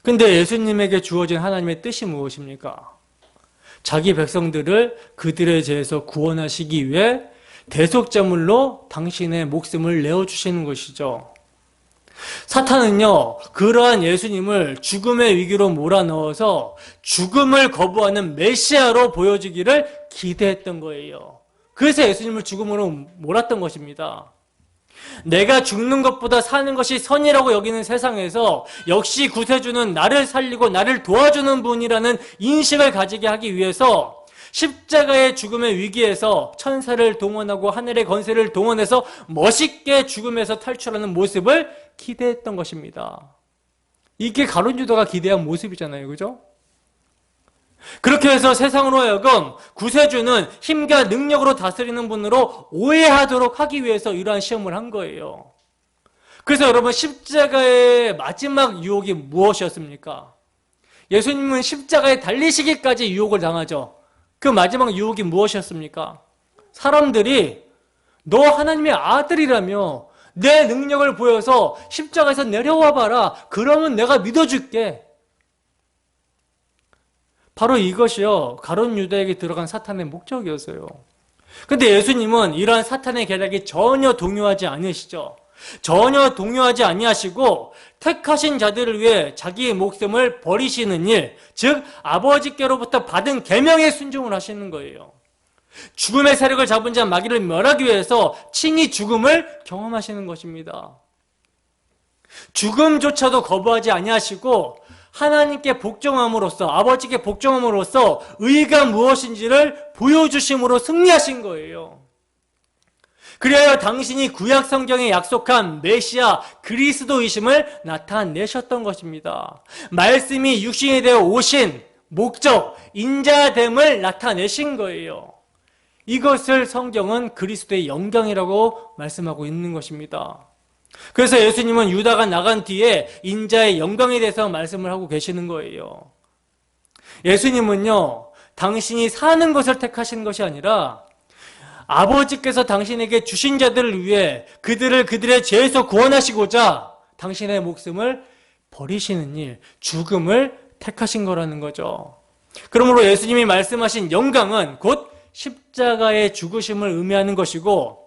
근데 예수님에게 주어진 하나님의 뜻이 무엇입니까? 자기 백성들을 그들의 죄에서 구원하시기 위해 대속제물로 당신의 목숨을 내어주시는 것이죠. 사탄은요, 그러한 예수님을 죽음의 위기로 몰아넣어서 죽음을 거부하는 메시아로 보여주기를 기대했던 거예요. 그래서 예수님을 죽음으로 몰았던 것입니다. 내가 죽는 것보다 사는 것이 선이라고 여기는 세상에서 역시 구세주는 나를 살리고 나를 도와주는 분이라는 인식을 가지게 하기 위해서 십자가의 죽음의 위기에서 천사를 동원하고 하늘의 권세를 동원해서 멋있게 죽음에서 탈출하는 모습을 기대했던 것입니다. 이게 가룟 유다가 기대한 모습이잖아요. 그죠? 그렇게 해서 세상으로 하여금 구세주는 힘과 능력으로 다스리는 분으로 오해하도록 하기 위해서 이러한 시험을 한 거예요. 그래서 여러분, 십자가의 마지막 유혹이 무엇이었습니까? 예수님은 십자가에 달리시기까지 유혹을 당하죠. 그 마지막 유혹이 무엇이었습니까? 사람들이 너 하나님의 아들이라며 내 능력을 보여서 십자가에서 내려와 봐라. 그러면 내가 믿어줄게. 바로 이것이요, 가룟 유다에게 들어간 사탄의 목적이었어요. 근데 예수님은 이러한 사탄의 계략이 전혀 동요하지 않으시죠. 전혀 동요하지 아니하시고 택하신 자들을 위해 자기의 목숨을 버리시는 일, 즉 아버지께로부터 받은 계명에 순종을 하시는 거예요. 죽음의 세력을 잡은 자 마귀를 멸하기 위해서 친히 죽음을 경험하시는 것입니다. 죽음조차도 거부하지 아니하시고 하나님께 복종함으로써, 아버지께 복종함으로써 의가 무엇인지를 보여주심으로 승리하신 거예요. 그리하여 당신이 구약 성경에 약속한 메시아 그리스도이심을 나타내셨던 것입니다. 말씀이 육신이 되어 오신 목적, 인자됨을 나타내신 거예요. 이것을 성경은 그리스도의 영광이라고 말씀하고 있는 것입니다. 그래서 예수님은 유다가 나간 뒤에 인자의 영광에 대해서 말씀을 하고 계시는 거예요. 예수님은요, 당신이 사는 것을 택하시는 것이 아니라 아버지께서 당신에게 주신 자들을 위해 그들을 그들의 죄에서 구원하시고자 당신의 목숨을 버리시는 일, 죽음을 택하신 거라는 거죠. 그러므로 예수님이 말씀하신 영광은 곧 십자가의 죽으심을 의미하는 것이고,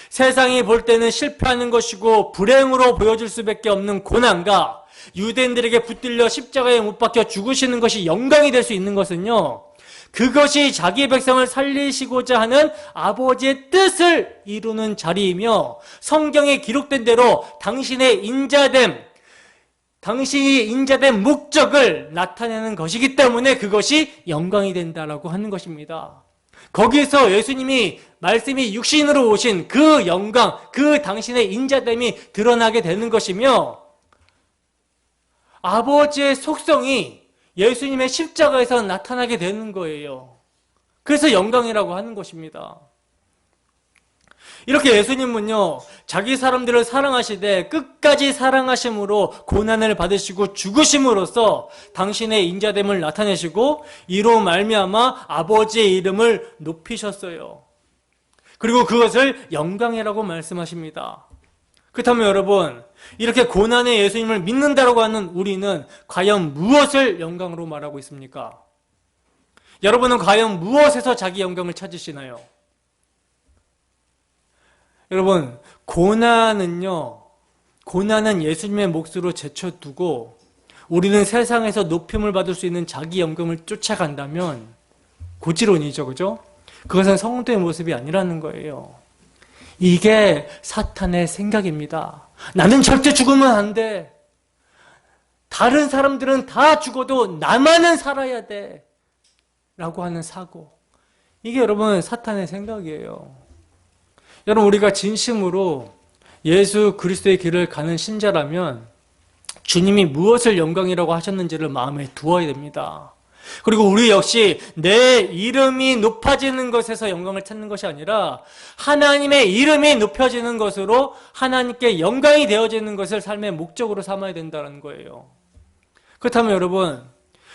세상이 볼 때는 실패하는 것이고 불행으로 보여질 수밖에 없는 고난과 유대인들에게 붙들려 십자가에 못 박혀 죽으시는 것이 영광이 될 수 있는 것은요, 그것이 자기 백성을 살리시고자 하는 아버지의 뜻을 이루는 자리이며, 성경에 기록된 대로 당신의 인자됨, 당신이 인자된 목적을 나타내는 것이기 때문에 그것이 영광이 된다라고 하는 것입니다. 거기서 예수님이 말씀이 육신으로 오신 그 영광, 그 당신의 인자됨이 드러나게 되는 것이며, 아버지의 속성이 예수님의 십자가에서 나타나게 되는 거예요. 그래서 영광이라고 하는 것입니다. 이렇게 예수님은요, 자기 사람들을 사랑하시되 끝까지 사랑하심으로 고난을 받으시고 죽으심으로써 당신의 인자됨을 나타내시고 이로 말미암아 아버지의 이름을 높이셨어요. 그리고 그것을 영광이라고 말씀하십니다. 그렇다면 여러분, 이렇게 고난의 예수님을 믿는다라고 하는 우리는 과연 무엇을 영광으로 말하고 있습니까? 여러분은 과연 무엇에서 자기 영광을 찾으시나요? 여러분, 고난은 예수님의 몫으로 제쳐두고 우리는 세상에서 높임을 받을 수 있는 자기 영광을 쫓아간다면 고지론이죠, 그죠? 그것은 성도의 모습이 아니라는 거예요. 이게 사탄의 생각입니다. 나는 절대 죽으면 안 돼. 다른 사람들은 다 죽어도 나만은 살아야 돼. 라고 하는 사고. 이게 여러분 사탄의 생각이에요. 여러분, 우리가 진심으로 예수 그리스도의 길을 가는 신자라면 주님이 무엇을 영광이라고 하셨는지를 마음에 두어야 됩니다. 그리고 우리 역시 내 이름이 높아지는 것에서 영광을 찾는 것이 아니라 하나님의 이름이 높여지는 것으로 하나님께 영광이 되어지는 것을 삶의 목적으로 삼아야 된다는 거예요. 그렇다면 여러분,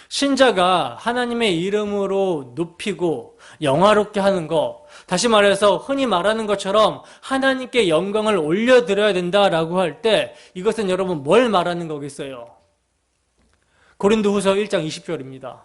신자가 하나님의 이름으로 높이고 영화롭게 하는 것, 다시 말해서 흔히 말하는 것처럼 하나님께 영광을 올려드려야 된다라고 할 때 이것은 여러분 뭘 말하는 거겠어요? 고린도후서 1장 20절입니다.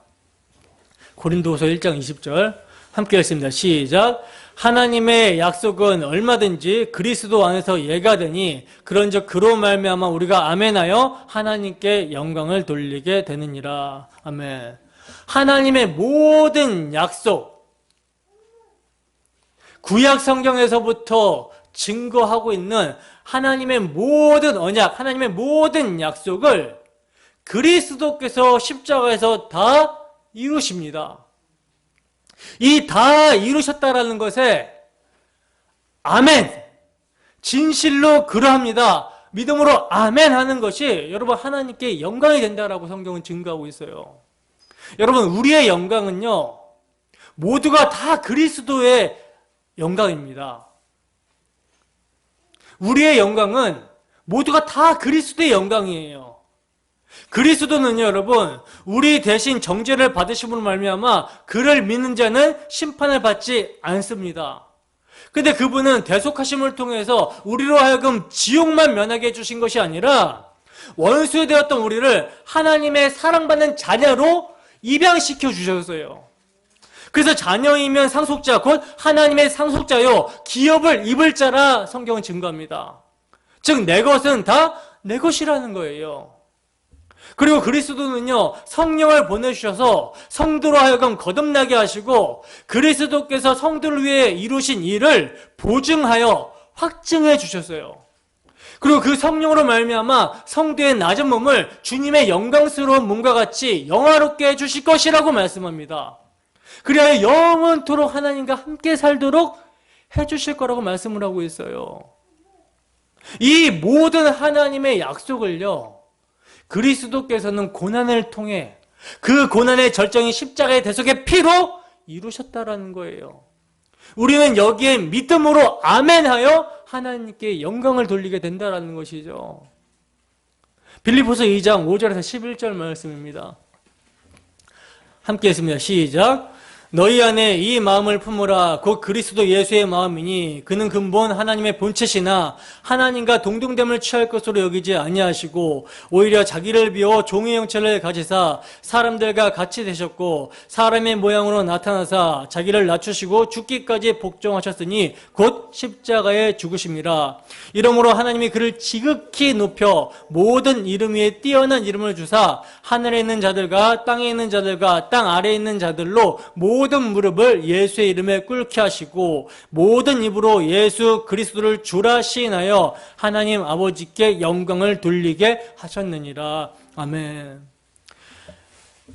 고린도후서 1장 20절 함께 읽습니다. 시작. 하나님의 약속은 얼마든지 그리스도 안에서 예가 되니 그런즉 그로 말미암아 우리가 아멘하여 하나님께 영광을 돌리게 되느니라. 아멘. 하나님의 모든 약속, 구약 성경에서부터 증거하고 있는 하나님의 모든 언약, 하나님의 모든 약속을 그리스도께서 십자가에서 다 이루십니다. 이 다 이루셨다라는 것에 아멘, 진실로 그러합니다, 믿음으로 아멘 하는 것이 여러분 하나님께 영광이 된다라고 성경은 증거하고 있어요. 여러분, 우리의 영광은요, 모두가 다 그리스도의 영광입니다. 우리의 영광은 모두가 다 그리스도의 영광이에요. 그리스도는요, 여러분, 우리 대신 정죄를 받으심으로 말미암아 그를 믿는 자는 심판을 받지 않습니다. 근데 그분은 대속하심을 통해서 우리로 하여금 지옥만 면하게 해주신 것이 아니라 원수 되었던 우리를 하나님의 사랑받는 자녀로 입양시켜 주셨어요. 그래서 자녀이면 상속자, 곧 하나님의 상속자요 기업을 입을 자라 성경은 증거합니다. 즉 내 것은 다 내 것이라는 거예요. 그리고 그리스도는요 성령을 보내주셔서 성도로 하여금 거듭나게 하시고 그리스도께서 성도를 위해 이루신 일을 보증하여 확증해 주셨어요. 그리고 그 성령으로 말미암아 성도의 낮은 몸을 주님의 영광스러운 몸과 같이 영화롭게 해주실 것이라고 말씀합니다. 그리하여 영원토록 하나님과 함께 살도록 해주실 거라고 말씀을 하고 있어요. 이 모든 하나님의 약속을요 그리스도께서는 고난을 통해 그 고난의 절정이 십자가의 대속의 피로 이루셨다라는 거예요. 우리는 여기에 믿음으로 아멘하여 하나님께 영광을 돌리게 된다라는 것이죠. 빌립보서 2장 5절에서 11절 말씀입니다. 함께 했습니다. 시작. 너희 안에 이 마음을 품으라. 곧 그리스도 예수의 마음이니 그는 근본 하나님의 본체시나 하나님과 동등됨을 취할 것으로 여기지 아니하시고 오히려 자기를 비워 종의 형체를 가지사 사람들과 같이 되셨고 사람의 모양으로 나타나사 자기를 낮추시고 죽기까지 복종하셨으니 곧 십자가에 죽으심이라. 이러므로 하나님이 그를 지극히 높여 모든 이름 위에 뛰어난 이름을 주사 하늘에 있는 자들과 땅에 있는 자들과 땅 아래에 있는 자들로 모든 무릎을 예수의 이름에 꿇게 하시고 모든 입으로 예수 그리스도를 주라 시인하여 하나님 아버지께 영광을 돌리게 하셨느니라. 아멘.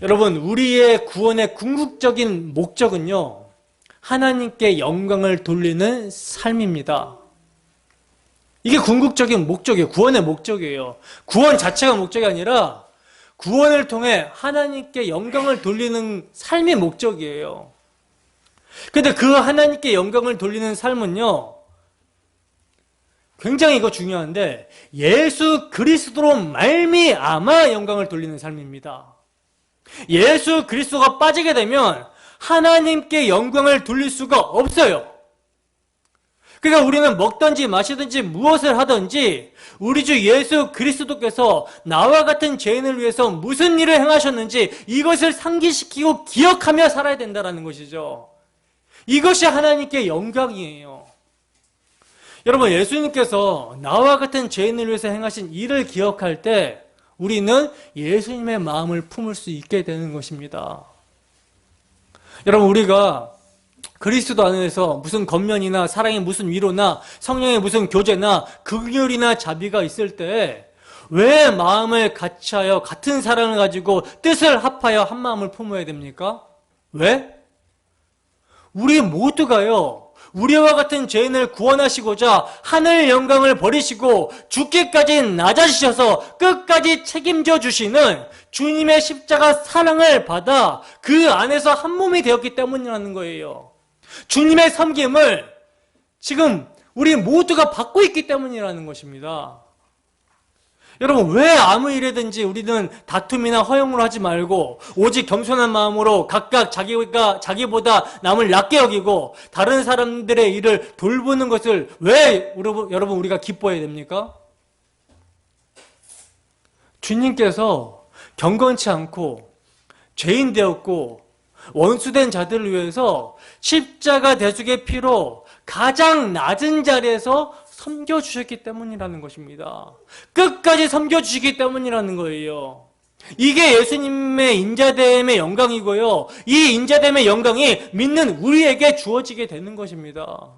여러분, 우리의 구원의 궁극적인 목적은요 하나님께 영광을 돌리는 삶입니다. 이게 궁극적인 목적이에요. 구원의 목적이에요. 구원 자체가 목적이 아니라 구원을 통해 하나님께 영광을 돌리는 삶이 목적이에요. 근데 그 하나님께 영광을 돌리는 삶은요 굉장히 이거 중요한데 예수 그리스도로 말미암아 영광을 돌리는 삶입니다. 예수 그리스도가 빠지게 되면 하나님께 영광을 돌릴 수가 없어요. 그러니까 우리는 먹든지 마시든지 무엇을 하든지 우리 주 예수 그리스도께서 나와 같은 죄인을 위해서 무슨 일을 행하셨는지 이것을 상기시키고 기억하며 살아야 된다는 것이죠. 이것이 하나님께 영광이에요. 여러분, 예수님께서 나와 같은 죄인을 위해서 행하신 일을 기억할 때 우리는 예수님의 마음을 품을 수 있게 되는 것입니다. 여러분, 우리가 그리스도 안에서 무슨 겉면이나 사랑의 무슨 위로나 성령의 무슨 교제나 긍휼이나 자비가 있을 때 왜 마음을 같이하여 같은 사랑을 가지고 뜻을 합하여 한 마음을 품어야 됩니까? 왜? 우리 모두가요 우리와 같은 죄인을 구원하시고자 하늘 영광을 버리시고 죽기까지 낮아지셔서 끝까지 책임져 주시는 주님의 십자가 사랑을 받아 그 안에서 한 몸이 되었기 때문이라는 거예요. 주님의 섬김을 지금 우리 모두가 받고 있기 때문이라는 것입니다. 여러분, 왜 아무 일이든지 우리는 다툼이나 허용을 하지 말고 오직 겸손한 마음으로 각각 자기보다 남을 낮게 여기고 다른 사람들의 일을 돌보는 것을 왜 여러분 우리가 기뻐해야 됩니까? 주님께서 경건치 않고 죄인 되었고 원수된 자들을 위해서 십자가 대속의 피로 가장 낮은 자리에서 섬겨주셨기 때문이라는 것입니다. 끝까지 섬겨주시기 때문이라는 거예요. 이게 예수님의 인자됨의 영광이고요. 이 인자됨의 영광이 믿는 우리에게 주어지게 되는 것입니다.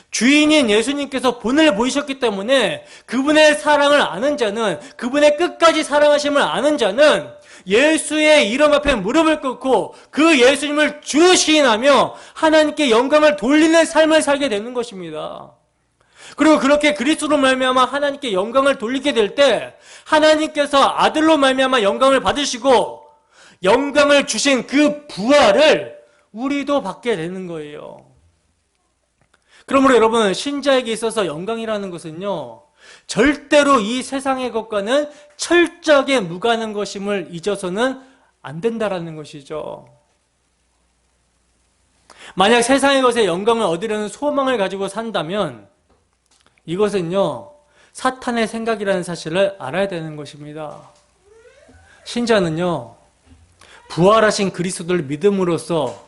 주인인 예수님께서 본을 보이셨기 때문에 그분의 사랑을 아는 자는, 그분의 끝까지 사랑하심을 아는 자는 예수의 이름 앞에 무릎을 꿇고 그 예수님을 주 시인하며 하나님께 영광을 돌리는 삶을 살게 되는 것입니다. 그리고 그렇게 그리스도로 말미암아 하나님께 영광을 돌리게 될 때 하나님께서 아들로 말미암아 영광을 받으시고 영광을 주신 그 부활을 우리도 받게 되는 거예요. 그러므로 여러분, 신자에게 있어서 영광이라는 것은요 절대로 이 세상의 것과는 철저하게 무관한 것임을 잊어서는 안 된다라는 것이죠. 만약 세상의 것에 영광을 얻으려는 소망을 가지고 산다면 이것은요, 사탄의 생각이라는 사실을 알아야 되는 것입니다. 신자는요, 부활하신 그리스도를 믿음으로써,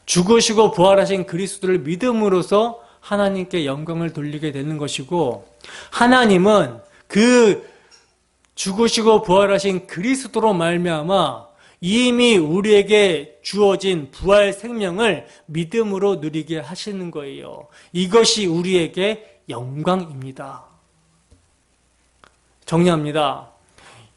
죽으시고 부활하신 그리스도를 믿음으로써 하나님께 영광을 돌리게 되는 것이고, 하나님은 그 죽으시고 부활하신 그리스도로 말미암아 이미 우리에게 주어진 부활 생명을 믿음으로 누리게 하시는 거예요. 이것이 우리에게 영광입니다. 정리합니다.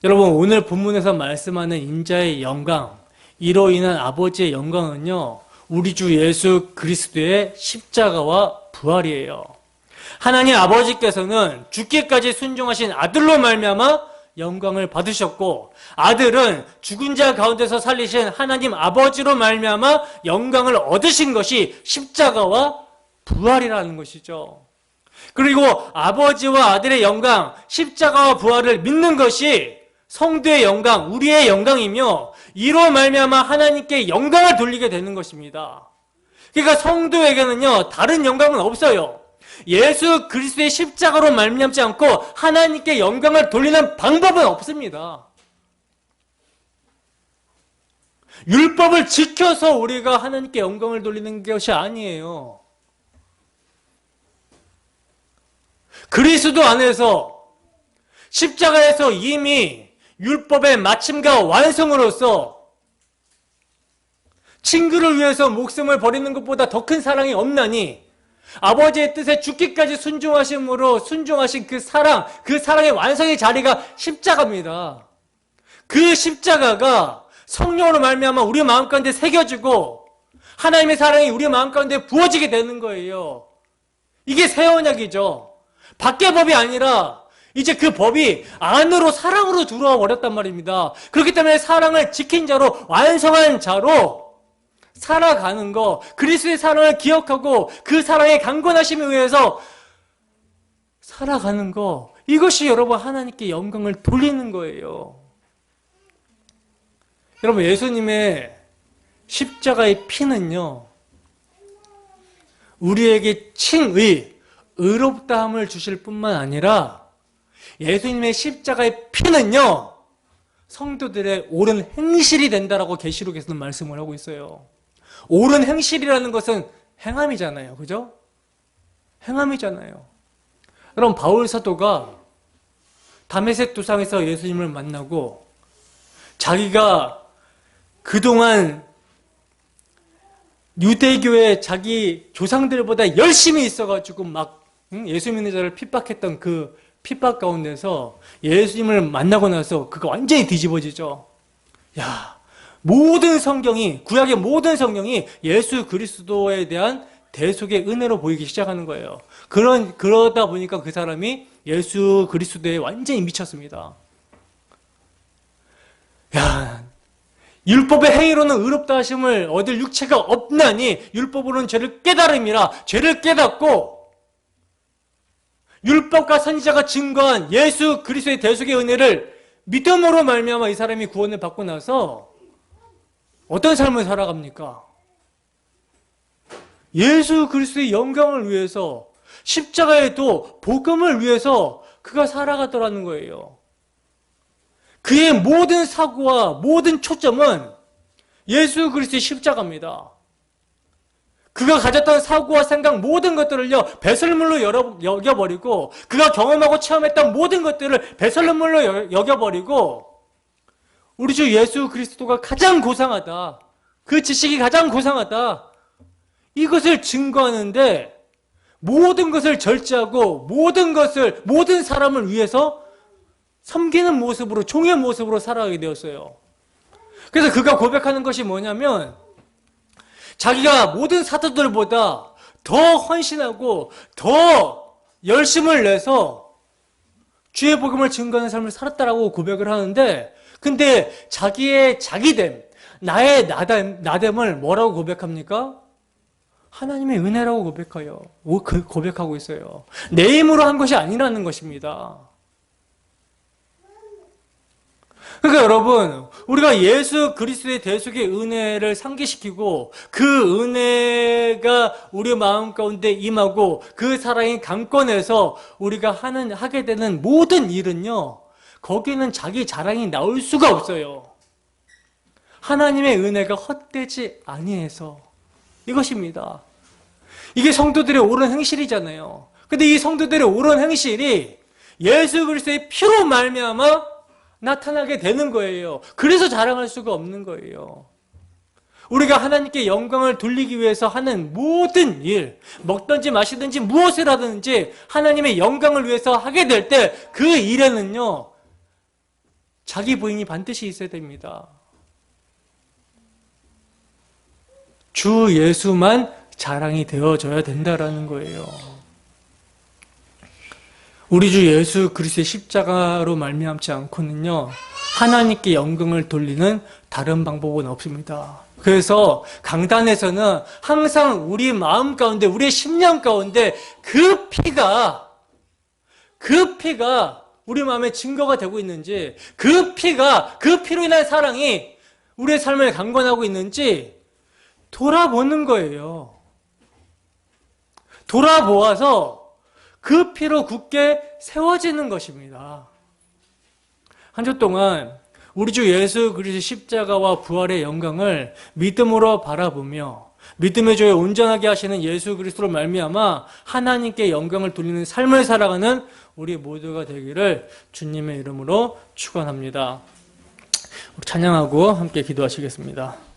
여러분, 오늘 본문에서 말씀하는 인자의 영광, 이로 인한 아버지의 영광은요, 우리 주 예수 그리스도의 십자가와 부활이에요. 하나님 아버지께서는 죽기까지 순종하신 아들로 말미암아 영광을 받으셨고, 아들은 죽은 자 가운데서 살리신 하나님 아버지로 말미암아 영광을 얻으신 것이 십자가와 부활이라는 것이죠. 그리고 아버지와 아들의 영광, 십자가와 부활을 믿는 것이 성도의 영광, 우리의 영광이며, 이로 말미암아 하나님께 영광을 돌리게 되는 것입니다. 그러니까 성도에게는요, 다른 영광은 없어요. 예수 그리스도의 십자가로 말미암지 않고 하나님께 영광을 돌리는 방법은 없습니다. 율법을 지켜서 우리가 하나님께 영광을 돌리는 것이 아니에요. 그리스도 안에서 십자가에서 이미 율법의 마침과 완성으로서 친구를 위해서 목숨을 버리는 것보다 더 큰 사랑이 없나니, 아버지의 뜻에 죽기까지 순종하심으로 순종하신 그 사랑의 완성의 자리가 십자가입니다. 그 십자가가 성령으로 말미암아 우리 마음 가운데 새겨지고 하나님의 사랑이 우리 마음 가운데 부어지게 되는 거예요. 이게 새 언약이죠. 밖의 법이 아니라 이제 그 법이 안으로 사랑으로 들어와 버렸단 말입니다. 그렇기 때문에 사랑을 지킨 자로, 완성한 자로 살아가는 거, 그리스도의 사랑을 기억하고 그 사랑의 강건하심에 의해서 살아가는 거, 이것이 여러분 하나님께 영광을 돌리는 거예요. 여러분, 예수님의 십자가의 피는요, 우리에게 칭의, 의롭다함을 주실 뿐만 아니라 예수님의 십자가의 피는요, 성도들의 옳은 행실이 된다라고 계시록에서는 말씀을 하고 있어요. 옳은 행실이라는 것은 행함이잖아요. 그죠? 행함이잖아요. 그럼 바울 사도가 다메섹 도상에서 예수님을 만나고 자기가 그동안 유대교의 자기 조상들보다 열심히 있어가지고 막 예수 믿는 자를 핍박했던 그 핍박 가운데서 예수님을 만나고 나서 그거 완전히 뒤집어지죠. 야, 모든 성경이, 구약의 모든 성경이 예수 그리스도에 대한 대속의 은혜로 보이기 시작하는 거예요. 그러다 보니까 그 사람이 예수 그리스도에 완전히 미쳤습니다. 야, 율법의 행위로는 의롭다 하심을 얻을 육체가 없나니 율법으로는 죄를 깨달음이라. 죄를 깨닫고 율법과 선지자가 증거한 예수 그리스도의 대속의 은혜를 믿음으로 말미암아 이 사람이 구원을 받고 나서 어떤 삶을 살아갑니까? 예수 그리스도의 영광을 위해서, 십자가에도 복음을 위해서 그가 살아가더라는 거예요. 그의 모든 사고와 모든 초점은 예수 그리스도의 십자가입니다. 그가 가졌던 사고와 생각 모든 것들을요, 배설물로 여겨버리고, 그가 경험하고 체험했던 모든 것들을 배설물로 여겨버리고, 우리 주 예수 그리스도가 가장 고상하다, 그 지식이 가장 고상하다, 이것을 증거하는데 모든 것을 절제하고 모든 사람을 위해서 섬기는 모습으로, 종의 모습으로 살아가게 되었어요. 그래서 그가 고백하는 것이 뭐냐면, 자기가 모든 사도들보다 더 헌신하고 더 열심을 내서 주의 복음을 증거하는 삶을 살았다라고 고백을 하는데, 근데 자기의 자기됨, 나의 나됨을 뭐라고 고백합니까? 하나님의 은혜라고 고백하고 있어요. 내 힘으로 한 것이 아니라는 것입니다. 그러니까 여러분, 우리가 예수 그리스도의 대속의 은혜를 상기시키고 그 은혜가 우리 마음 가운데 임하고 그 사랑이 강권해서 우리가 하게 되는 모든 일은요, 거기는 자기 자랑이 나올 수가 없어요. 하나님의 은혜가 헛되지 아니해서 이것입니다. 이게 성도들의 옳은 행실이잖아요. 근데 이 성도들의 옳은 행실이 예수 그리스도의 피로 말미암아 나타나게 되는 거예요. 그래서 자랑할 수가 없는 거예요. 우리가 하나님께 영광을 돌리기 위해서 하는 모든 일, 먹든지 마시든지 무엇을 하든지 하나님의 영광을 위해서 하게 될 때 그 일에는요, 자기 부인이 반드시 있어야 됩니다. 주 예수만 자랑이 되어져야 된다라는 거예요. 우리 주 예수 그리스도의 십자가로 말미암지 않고는요, 하나님께 영광을 돌리는 다른 방법은 없습니다. 그래서 강단에서는 항상 우리 마음 가운데, 우리의 심령 가운데 그 피가 우리 마음에 증거가 되고 있는지, 그 피로 인한 사랑이 우리의 삶을 강권하고 있는지 돌아보는 거예요. 돌아보아서 그 피로 굳게 세워지는 것입니다. 한 주 동안 우리 주 예수 그리스도의 십자가와 부활의 영광을 믿음으로 바라보며 믿음의 조에 온전하게 하시는 예수 그리스도로 말미암아 하나님께 영광을 돌리는 삶을 살아가는 우리 모두가 되기를 주님의 이름으로 축원합니다. 찬양하고 함께 기도하시겠습니다.